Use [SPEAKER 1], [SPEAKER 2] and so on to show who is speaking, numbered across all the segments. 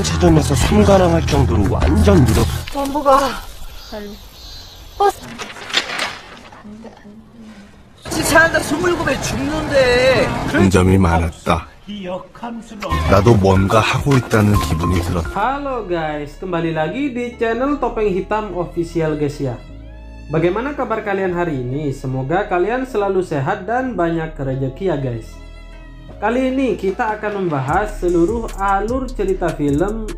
[SPEAKER 1] 차점에서 3관왕 할 정도로 완전 늘었어.
[SPEAKER 2] 전부가 버스
[SPEAKER 3] 사는데 27에 죽는데.
[SPEAKER 4] 점이 많았다. 나도 뭔가 하고 있다는 기분이 들었다.
[SPEAKER 5] Halo guys, kembali lagi di channel Topeng Hitam Official guys ya. Bagaimana kabar kalian hari ini? Semoga kalian selalu sehat dan banyak rezeki ya guys. Kali ini kita akan membahas seluruh alur cerita film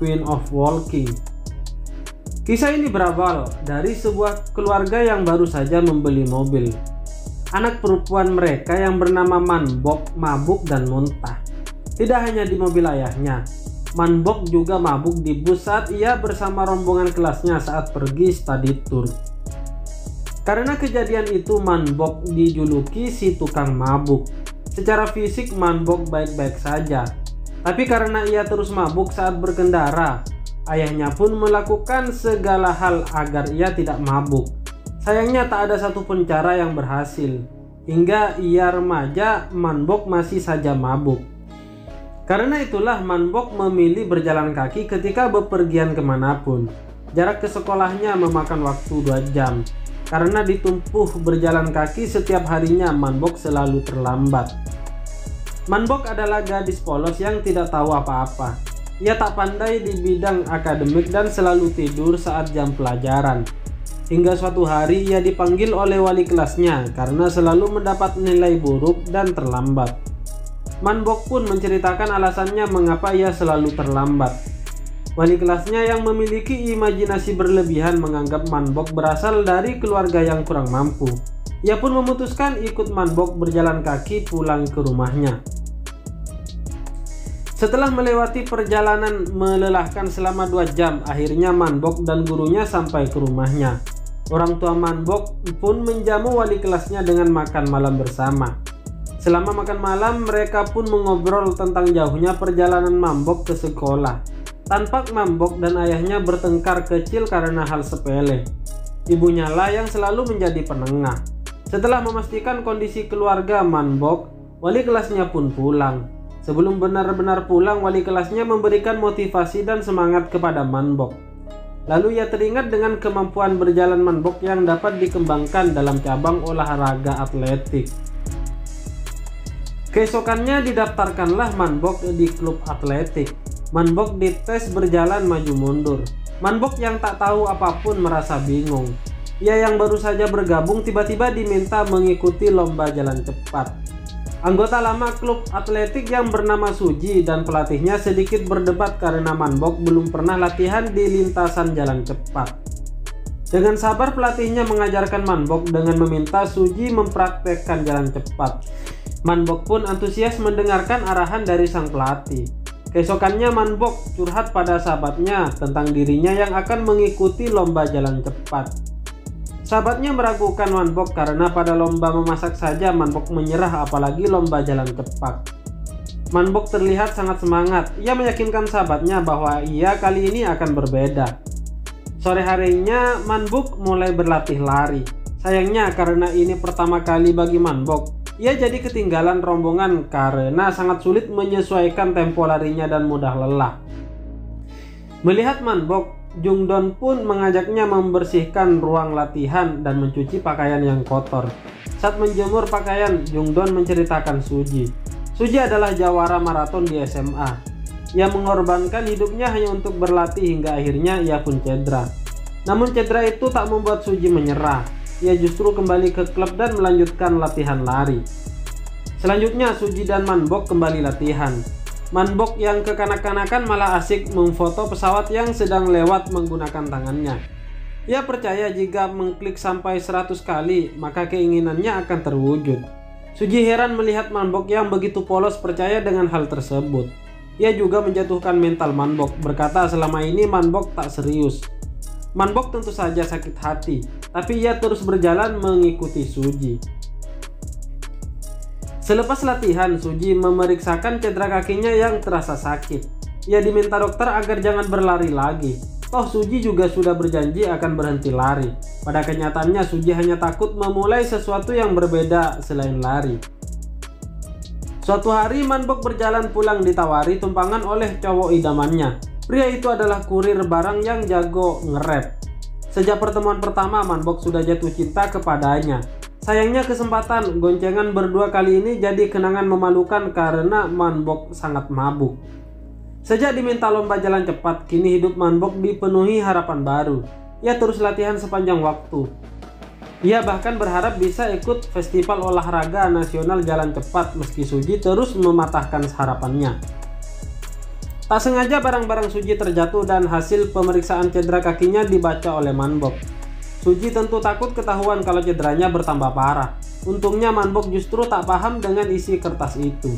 [SPEAKER 5] Queen of Walking. Kisah ini berawal dari sebuah keluarga yang baru saja membeli mobil. Anak perempuan mereka yang bernama Manbok mabuk dan muntah. Tidak hanya di mobil ayahnya, Manbok juga mabuk di bus saat ia bersama rombongan kelasnya saat pergi study tour. Karena kejadian itu Manbok dijuluki si tukang mabuk. Secara fisik Manbok baik-baik saja, tapi karena ia terus mabuk saat berkendara, ayahnya pun melakukan segala hal agar ia tidak mabuk. Sayangnya tak ada satupun cara yang berhasil. Hingga ia remaja, Manbok masih saja mabuk. Karena itulah Manbok memilih berjalan kaki ketika bepergian kemanapun. Jarak ke sekolahnya memakan waktu 2 jam. Karena ditumpuh berjalan kaki setiap harinya, Manbok selalu terlambat. Manbok adalah gadis polos yang tidak tahu apa-apa. Ia tak pandai di bidang akademik dan selalu tidur saat jam pelajaran. Hingga suatu hari ia dipanggil oleh wali kelasnya karena selalu mendapat nilai buruk dan terlambat. Manbok pun menceritakan alasannya mengapa ia selalu terlambat. Wali kelasnya yang memiliki imajinasi berlebihan menganggap Manbok berasal dari keluarga yang kurang mampu. Ia pun memutuskan ikut Manbok berjalan kaki pulang ke rumahnya. Setelah melewati perjalanan melelahkan selama 2 jam, akhirnya Manbok dan gurunya sampai ke rumahnya. Orang tua Manbok pun menjamu wali kelasnya dengan makan malam bersama. Selama makan malam, mereka pun mengobrol tentang jauhnya perjalanan Manbok ke sekolah. Tampak Manbok dan ayahnya bertengkar kecil karena hal sepele. Ibunya lah yang selalu menjadi penengah. Setelah memastikan kondisi keluarga Manbok, wali kelasnya pun pulang. Sebelum benar-benar pulang, wali kelasnya memberikan motivasi dan semangat kepada Manbok. Lalu ia teringat dengan kemampuan berjalan Manbok yang dapat dikembangkan dalam cabang olahraga atletik. Keesokannya didaftarkanlah Manbok di klub atletik. Manbok dites berjalan maju mundur. Manbok yang tak tahu apapun merasa bingung. Ia yang baru saja bergabung tiba-tiba diminta mengikuti lomba jalan cepat. Anggota lama klub atletik yang bernama Suji dan pelatihnya sedikit berdebat karena Manbok belum pernah latihan di lintasan jalan cepat. Dengan sabar pelatihnya mengajarkan Manbok dengan meminta Suji mempraktekkan jalan cepat. Manbok pun antusias mendengarkan arahan dari sang pelatih. Keesokannya Manbok curhat pada sahabatnya tentang dirinya yang akan mengikuti lomba jalan cepat. Sahabatnya meragukan Manbok karena pada lomba memasak saja Manbok menyerah, apalagi lomba jalan cepat. Manbok terlihat sangat semangat. Ia meyakinkan sahabatnya bahwa ia kali ini akan berbeda. Sore harinya Manbok mulai berlatih lari. Sayangnya karena ini pertama kali bagi Manbok, ia jadi ketinggalan rombongan karena sangat sulit menyesuaikan tempo larinya dan mudah lelah. Melihat Manbok, Jungdon pun mengajaknya membersihkan ruang latihan dan mencuci pakaian yang kotor. Saat menjemur pakaian, Jungdon menceritakan Suji. Suji adalah jawara maraton di SMA. Ia mengorbankan hidupnya hanya untuk berlatih hingga akhirnya ia pun cedera. Namun cedera itu tak membuat Suji menyerah. Ia justru kembali ke klub dan melanjutkan latihan lari. Selanjutnya Suji dan Manbok kembali latihan. Manbok yang kekanak-kanakan malah asik memfoto pesawat yang sedang lewat menggunakan tangannya. Ia percaya jika mengklik sampai 100 kali maka keinginannya akan terwujud. Suji heran melihat Manbok yang begitu polos percaya dengan hal tersebut. Ia juga menjatuhkan mental Manbok, berkata selama ini Manbok tak serius. Manbok tentu saja sakit hati, tapi ia terus berjalan mengikuti Suji. Selepas latihan, Suji memeriksakan cedera kakinya yang terasa sakit. Ia diminta dokter agar jangan berlari lagi. Toh Suji juga sudah berjanji akan berhenti lari. Pada kenyataannya Suji hanya takut memulai sesuatu yang berbeda selain lari. Suatu hari Man-bok berjalan pulang ditawari tumpangan oleh cowok idamannya. Pria itu adalah kurir barang yang jago nge-rap. Sejak pertemuan pertama, Man-bok sudah jatuh cinta kepadanya. Sayangnya kesempatan goncengan berdua kali ini jadi kenangan memalukan karena Man-bok sangat mabuk. Sejak diminta lomba jalan cepat, kini hidup Man-bok dipenuhi harapan baru. Ia terus latihan sepanjang waktu. Ia bahkan berharap bisa ikut festival olahraga nasional jalan cepat meski Suji terus mematahkan harapannya. Tak sengaja barang-barang Suji terjatuh dan hasil pemeriksaan cedera kakinya dibaca oleh Man-bok. Suji tentu takut ketahuan kalau cederanya bertambah parah. Untungnya Man-bok justru tak paham dengan isi kertas itu.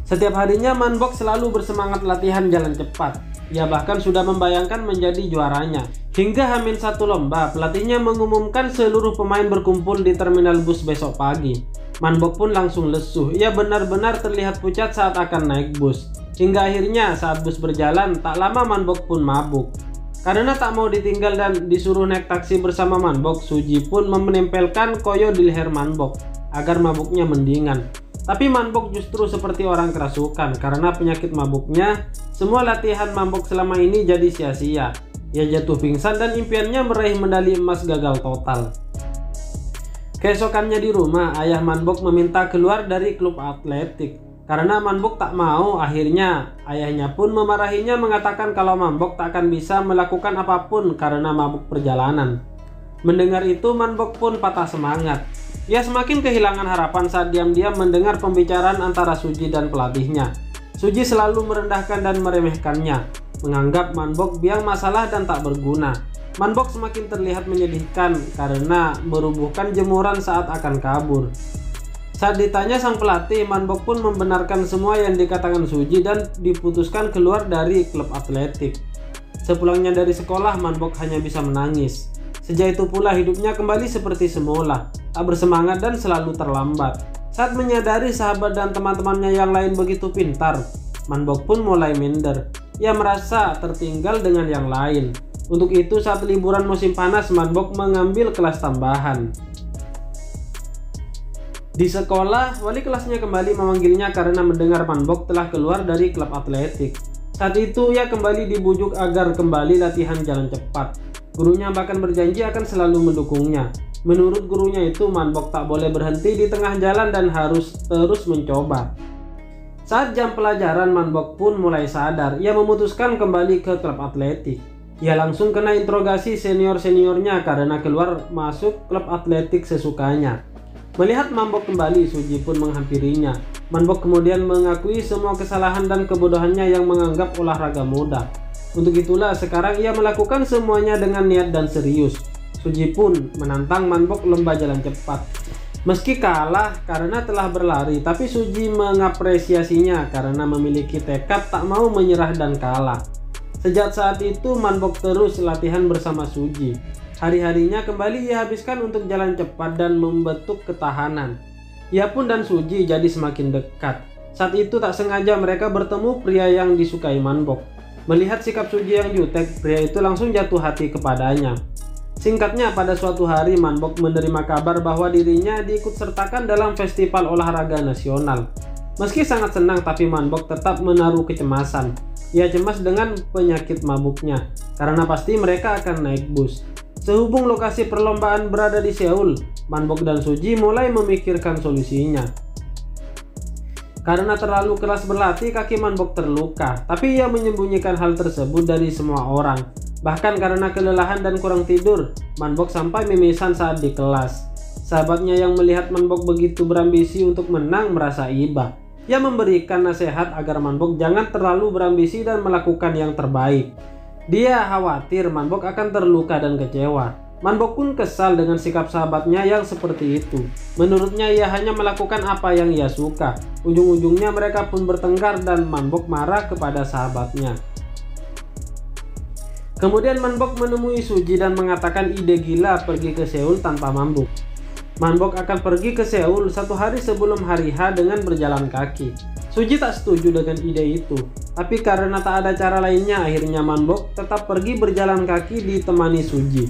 [SPEAKER 5] Setiap harinya Man-bok selalu bersemangat latihan jalan cepat. Ia bahkan sudah membayangkan menjadi juaranya. Hingga H-1 lomba, pelatihnya mengumumkan seluruh pemain berkumpul di terminal bus besok pagi. Man-bok pun langsung lesuh. Ia benar-benar terlihat pucat saat akan naik bus. Hingga akhirnya saat bus berjalan, tak lama Man-bok pun mabuk. Karena tak mau ditinggal dan disuruh naik taksi bersama Man-bok, Suji pun menempelkan koyo di leher Man-bok agar mabuknya mendingan. Tapi Man-bok justru seperti orang kerasukan. Karena penyakit mabuknya, semua latihan Man-bok selama ini jadi sia-sia. Ia jatuh pingsan dan impiannya meraih medali emas gagal total. Keesokannya di rumah, ayah Man-bok meminta keluar dari klub atletik. Karena Man-bok tak mau, akhirnya ayahnya pun memarahinya mengatakan kalau Man-bok tak akan bisa melakukan apapun karena mabuk perjalanan. Mendengar itu, Man-bok pun patah semangat. Ia semakin kehilangan harapan saat diam-diam mendengar pembicaraan antara Suji dan pelatihnya. Suji selalu merendahkan dan meremehkannya, menganggap Man-bok biang masalah dan tak berguna. Man-bok semakin terlihat menyedihkan karena merubuhkan jemuran saat akan kabur. Saat ditanya sang pelatih, Man-bok pun membenarkan semua yang dikatakan Suji dan diputuskan keluar dari klub atletik. Sepulangnya dari sekolah, Man-bok hanya bisa menangis. Sejak itu pula hidupnya kembali seperti semula, tak bersemangat dan selalu terlambat. Saat menyadari sahabat dan teman-temannya yang lain begitu pintar, Man-bok pun mulai minder. Ia merasa tertinggal dengan yang lain. Untuk itu saat liburan musim panas, Man-bok mengambil kelas tambahan. Di sekolah, wali kelasnya kembali memanggilnya karena mendengar Man-bok telah keluar dari klub atletik. Saat itu ia kembali dibujuk agar kembali latihan jalan cepat. Gurunya bahkan berjanji akan selalu mendukungnya. Menurut gurunya itu, Man-bok tak boleh berhenti di tengah jalan dan harus terus mencoba. Saat jam pelajaran, Man-bok pun mulai sadar. Ia memutuskan kembali ke klub atletik. Ia langsung kena interogasi senior-seniornya karena keluar masuk klub atletik sesukanya. Melihat Man-bok kembali, Suji pun menghampirinya. Man-bok kemudian mengakui semua kesalahan dan kebodohannya yang menganggap olahraga mudah. Untuk itulah sekarang ia melakukan semuanya dengan niat dan serius. Suji pun menantang Man-bok lomba jalan cepat. Meski kalah karena telah berlari, tapi Suji mengapresiasinya karena memiliki tekad tak mau menyerah dan kalah. Sejak saat itu Man-bok terus latihan bersama Suji. Hari-harinya kembali ia habiskan untuk jalan cepat dan membentuk ketahanan. Ia pun dan Suji jadi semakin dekat. Saat itu tak sengaja mereka bertemu pria yang disukai Man-bok. Melihat sikap Suji yang jutek, pria itu langsung jatuh hati kepadanya. Singkatnya, pada suatu hari Man-bok menerima kabar bahwa dirinya diikut sertakan dalam festival olahraga nasional. Meski sangat senang, tapi Man-bok tetap menaruh kecemasan. Ia cemas dengan penyakit mabuknya, karena pasti mereka akan naik bus. Sehubung lokasi perlombaan berada di Seoul, Man-bok dan Suji mulai memikirkan solusinya. Karena terlalu keras berlatih, kaki Man-bok terluka, tapi ia menyembunyikan hal tersebut dari semua orang. Bahkan karena kelelahan dan kurang tidur, Man-bok sampai mimisan saat di kelas. Sahabatnya yang melihat Man-bok begitu berambisi untuk menang merasa iba. Ia memberikan nasihat agar Man-bok jangan terlalu berambisi dan melakukan yang terbaik. Dia khawatir Man-bok akan terluka dan kecewa. Man-bok pun kesal dengan sikap sahabatnya yang seperti itu. Menurutnya ia hanya melakukan apa yang ia suka. Ujung-ujungnya mereka pun bertengkar dan Man-bok marah kepada sahabatnya. Kemudian Man-bok menemui Suji dan mengatakan ide gila pergi ke Seoul tanpa mabuk. Man-bok akan pergi ke Seoul 1 hari sebelum hari H dengan berjalan kaki. Suji tak setuju dengan ide itu, tapi karena tak ada cara lainnya, akhirnya Man-bok tetap pergi berjalan kaki ditemani Suji.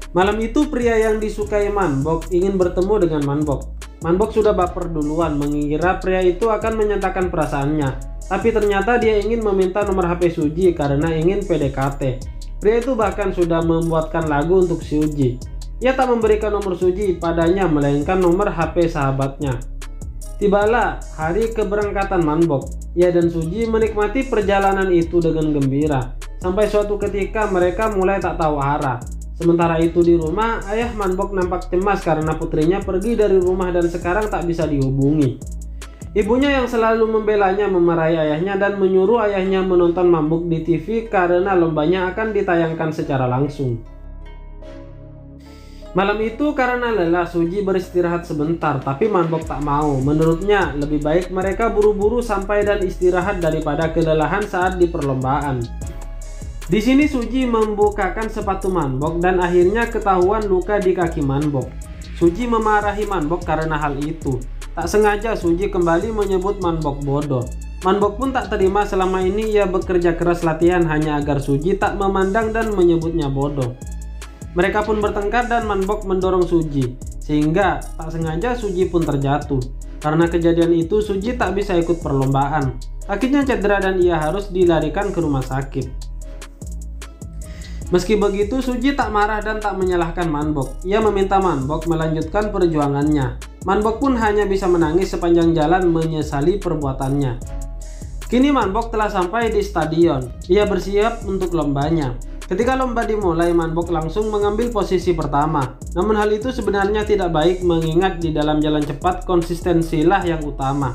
[SPEAKER 5] Malam itu pria yang disukai Manbok ingin bertemu dengan Manbok. Manbok sudah baper duluan mengira pria itu akan menyatakan perasaannya. Tapi ternyata dia ingin meminta nomor HP Suji karena ingin PDKT. Pria itu bahkan sudah membuatkan lagu untuk Suji. Ia tak memberikan nomor Suji padanya melainkan nomor HP sahabatnya. Tibalah hari keberangkatan Manbok. Ia dan Suji menikmati perjalanan itu dengan gembira. Sampai suatu ketika mereka mulai tak tahu arah. Sementara itu di rumah, ayah Manbok nampak cemas karena putrinya pergi dari rumah dan sekarang tak bisa dihubungi. Ibunya yang selalu membelanya memarahi ayahnya dan menyuruh ayahnya menonton Manbok di TV karena lombanya akan ditayangkan secara langsung. Malam itu karena lelah, Suji beristirahat sebentar, tapi Manbok tak mau. Menurutnya lebih baik mereka buru-buru sampai dan istirahat daripada kelelahan saat di perlombaan. Di sini Suji membukakan sepatu Manbok dan akhirnya ketahuan luka di kaki Manbok. Suji memarahi Manbok karena hal itu. Tak sengaja Suji kembali menyebut Manbok bodoh. Manbok pun tak terima, selama ini ia bekerja keras latihan hanya agar Suji tak memandang dan menyebutnya bodoh. Mereka pun bertengkar dan Manbok mendorong Suji, sehingga tak sengaja Suji pun terjatuh. Karena kejadian itu Suji tak bisa ikut perlombaan. Kakinya cedera dan ia harus dilarikan ke rumah sakit. Meski begitu, Suji tak marah dan tak menyalahkan Manbok. Ia meminta Manbok melanjutkan perjuangannya. Manbok pun hanya bisa menangis sepanjang jalan menyesali perbuatannya. Kini Manbok telah sampai di stadion. Ia bersiap untuk lombanya. Ketika lomba dimulai, Manbok langsung mengambil posisi pertama. Namun hal itu sebenarnya tidak baik mengingat di dalam jalan cepat konsistensilah yang utama.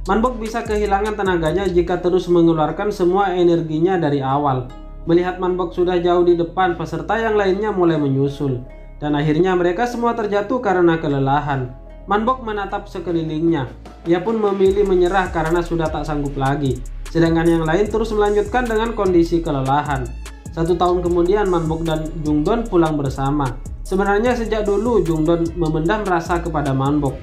[SPEAKER 5] Manbok bisa kehilangan tenaganya jika terus mengeluarkan semua energinya dari awal. Melihat Manbok sudah jauh di depan, peserta yang lainnya mulai menyusul. Dan akhirnya mereka semua terjatuh karena kelelahan. Manbok menatap sekelilingnya. Ia pun memilih menyerah karena sudah tak sanggup lagi. Sedangkan yang lain terus melanjutkan dengan kondisi kelelahan. 1 tahun kemudian Manbok dan Jungdon pulang bersama. Sebenarnya sejak dulu Jungdon memendam rasa kepada Manbok.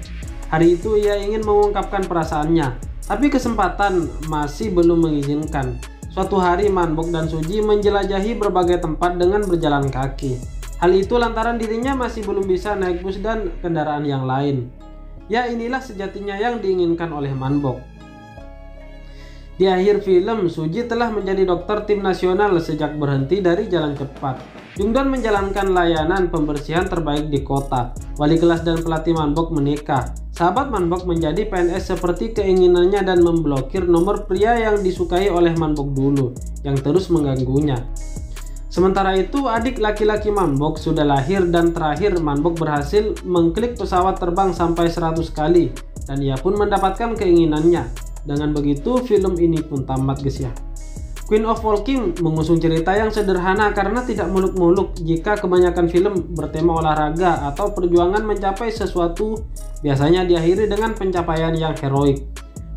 [SPEAKER 5] Hari itu ia ingin mengungkapkan perasaannya, tapi kesempatan masih belum mengizinkan. Suatu hari Manbok dan Suji menjelajahi berbagai tempat dengan berjalan kaki. Hal itu lantaran dirinya masih belum bisa naik bus dan kendaraan yang lain. Ya, inilah sejatinya yang diinginkan oleh Manbok. Di akhir film, Suji telah menjadi dokter tim nasional sejak berhenti dari jalan cepat. Jungdon menjalankan layanan pembersihan terbaik di kota. Wali kelas dan pelatih Manbok menikah. Sahabat Manbok menjadi PNS seperti keinginannya dan memblokir nomor pria yang disukai oleh Manbok dulu, yang terus mengganggunya. Sementara itu, adik laki-laki Manbok sudah lahir dan terakhir Manbok berhasil mengklik pesawat terbang sampai 100 kali dan ia pun mendapatkan keinginannya. Dengan begitu, film ini pun tamat guys ya. Queen of Walking mengusung cerita yang sederhana karena tidak muluk-muluk. Jika kebanyakan film bertema olahraga atau perjuangan mencapai sesuatu, biasanya diakhiri dengan pencapaian yang heroik.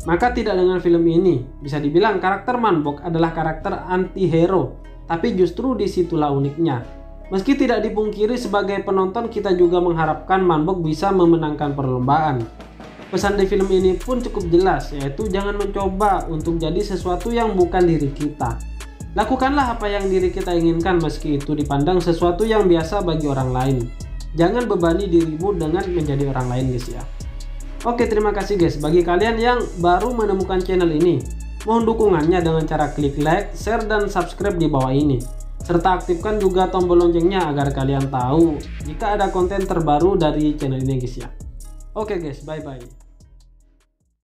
[SPEAKER 5] Maka tidak dengan film ini. Bisa dibilang karakter Manbok adalah karakter anti-hero, tapi justru disitulah uniknya. Meski tidak dipungkiri sebagai penonton kita juga mengharapkan Manbok bisa memenangkan perlombaan. Pesan di film ini pun cukup jelas, yaitu jangan mencoba untuk jadi sesuatu yang bukan diri kita. Lakukanlah apa yang diri kita inginkan meski itu dipandang sesuatu yang biasa bagi orang lain. Jangan bebani dirimu dengan menjadi orang lain guys ya. Oke, terima kasih guys. Bagi kalian yang baru menemukan channel ini, mohon dukungannya dengan cara klik like, share, dan subscribe di bawah ini. Serta aktifkan juga tombol loncengnya agar kalian tahu jika ada konten terbaru dari channel ini guys ya. Oke guys, bye bye.